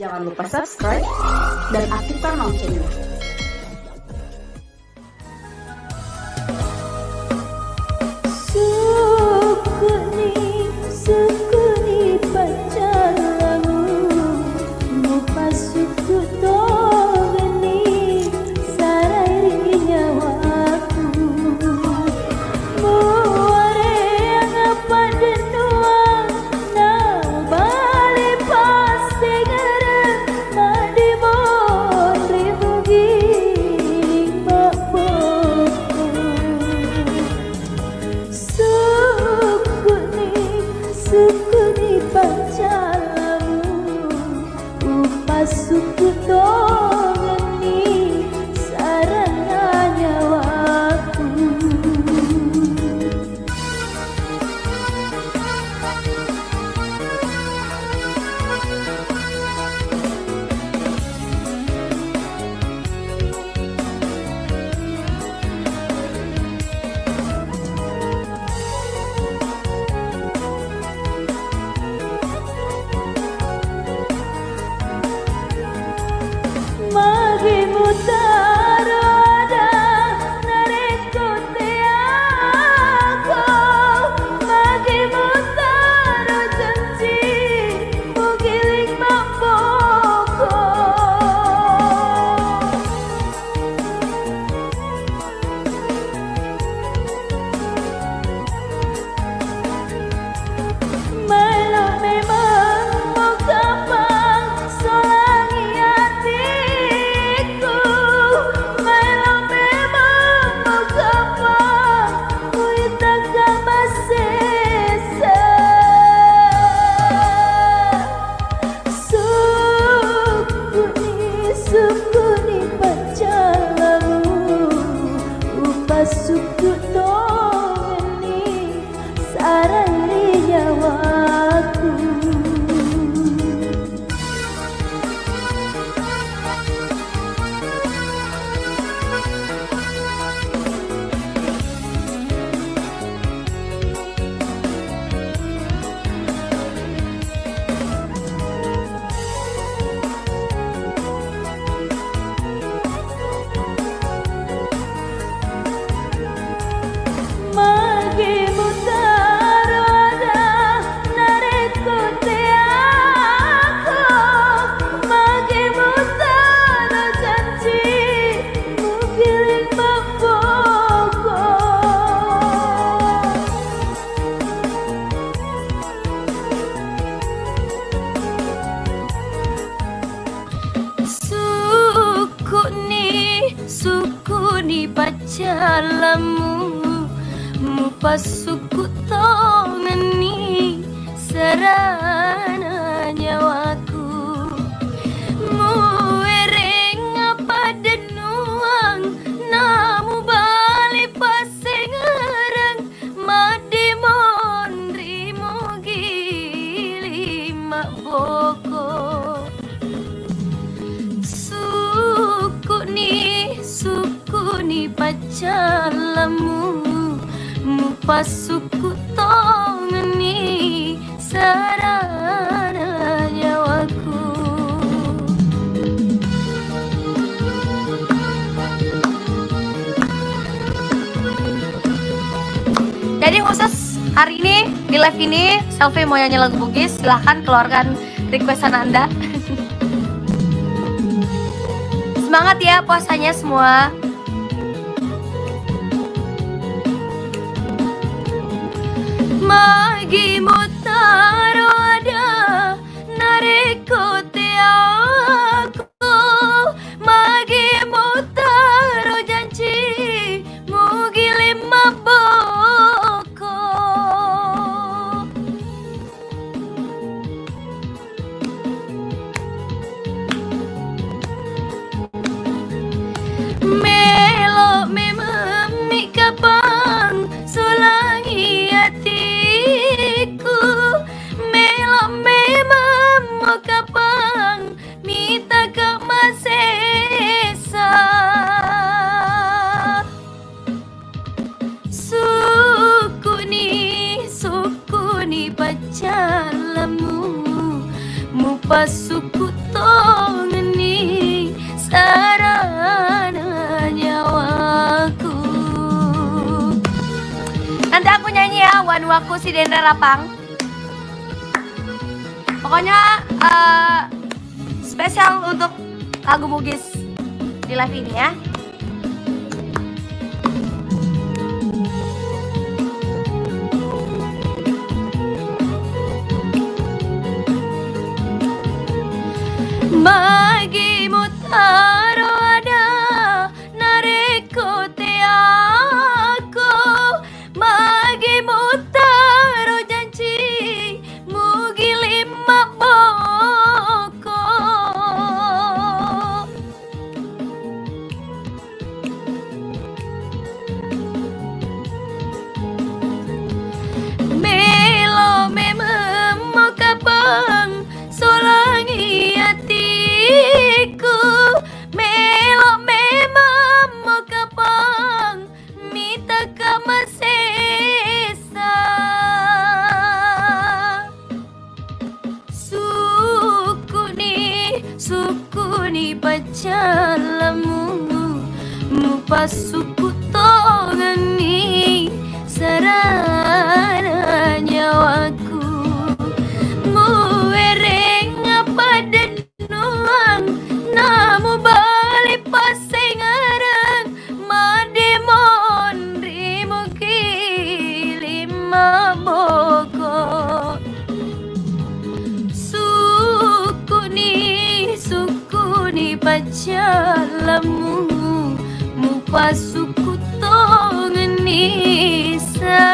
Jangan lupa subscribe dan aktifkan loncengnya. Sukuni pacarmu, mupasuku togani sarai nyawaku. Muare apa denua na bali pasegara madi mondri mugi mapoko. Sukuni pacarmu, upasuku togani sarana nyawaku. Magi mutaro ada nareko te aku, magi mutaro janji mugiling mapoko. Malah memang mau gampang solangi hatiku. Malah memang mau gampang kuitaka masesa. Sukuni pacarmu, upasuku togani sarai nyawaku. Magi mutaro ada nareko te aku, magi mutaro janji mugiling mapoko. Sukuni pacarmu, mupasuku togani sarana nyawaku. Muereng apa denuang namu bali pasengarang madi mondri mugi lima boko. Sukuni pacarmu, mupasuku togani sarana nyawaku. Jadi khusus hari ini di live ini Selfie mau nyanyi lagu Bugis, silahkan keluarkan requestan Anda. Semangat ya puasanya semua. Magi mutaro ada nareko te aku, magi mutaro janji mugiling mapoko. Melo mememi kapang solangi hatiku, Mupasuku tongeni sarana nyawaku. Nanti aku nyanyi ya Wanuaku si Dendra Rapang. Pokoknya spesial untuk lagu Bugis di live ini ya. Magimu taro ada nareko te aku, magimu taro janji mugi lima boko. Melo memang mau kabang solangi hatiku, melo memang mau kabang minta kamasesa. Sukuni pacalamu, mupasuku tongani sarana nyawaku. Muereng pada nuang namu balik pasengarang mademon rimo kilima boko. Sukuni pacalamu, mupasuku tongeni sa